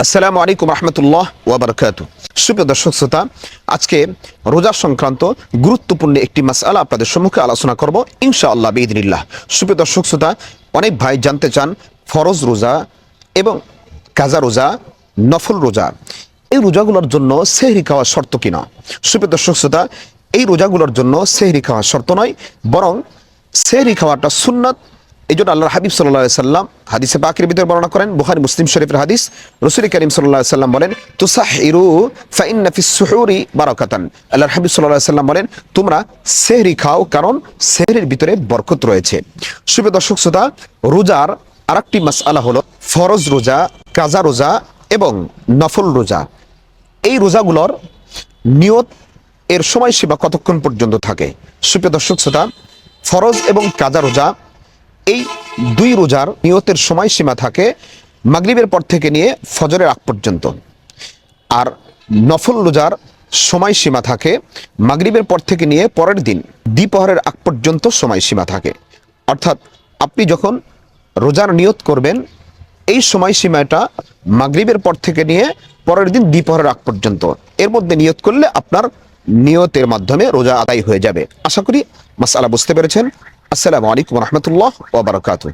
আসসালামু আলাইকুম রহমতুল্লাহ ওয়া বারাকাতুহু। সুপ্রিয় দর্শক শ্রোতা, আজকে রোজা সংক্রান্ত গুরুত্বপূর্ণ একটি মাসআলা আপনাদের সম্মুখে আলোচনা করব ইনশাআল্লাহ বিইذনিল্লাহ। সুপ্রিয় দর্শক শ্রোতা, অনেক ভাই জানতে চান ফরজ রোজা এবং কাজা রোজা, নফল রোজা, এই রোজাগুলোর জন্য সেহরি খাওয়া শর্ত কিনা। সুপ্রিয় দর্শক শ্রোতা, এই রোজাগুলোর জন্য সেহরি খাওয়া শর্ত নয়, বরং সেহরি খাওয়াটা সুন্নাত। এই জন্য আল্লাহর হাবিব সাল্লাল্লাহু আলাইহি সাল্লাম হাদিসে পাকের ভিতরে বর্ণনা করেন, বুখারী মুসলিম শরীফের হাদিস। রাসূল করিম সাল্লাল্লাহু আলাইহি সাল্লাম বলেন, তুসাহিরু ফাইন্না ফিস সুহুরি বারাকাতান। আল্লাহর হাবিব সাল্লাল্লাহু আলাইহি সাল্লাম বলেন, তোমরা সেহরি খাও, কারণ সেহরির ভিতরে বরকত রয়েছে। সুপ্রিয় দর্শক শ্রোতা, রোজার আরেকটি মাসআলা হলো ফরজ রোজা, কাজা রোজা এবং নফল রোজা। এই রোজাগুলোর নিয়ত এর সময়সীমা কতক্ষণ পর্যন্ত থাকে। সুপ্রিয় দর্শক শ্রোতা, ফরজ এবং কাজা রোজা, এই দুই রোজার নিয়তের সময়সীমা থাকে মাগরিবের পর থেকে নিয়ে ফজরের আগ পর্যন্ত। আর নফল রোজার সময়সীমা থাকে মাগরিবের পর থেকে নিয়ে পরের দিন দ্বিপ্রহরের আগ পর্যন্ত সময়সীমা থাকে। অর্থাৎ আপনি যখন রোজার নিয়ত করবেন, এই সময়সীমাটা মাগরিবের পর থেকে নিয়ে পরের দিন দ্বিপ্রহরের আগ পর্যন্ত, এর মধ্যে নিয়ত করলে আপনার নিয়তের মাধ্যমে রোজা আদায় হয়ে যাবে। আশা করি মাসআলা বুঝতে পেরেছেন। আসসালামু আলাইকুম রহমতুল্লাহ ওয়া বারাকাতুহু।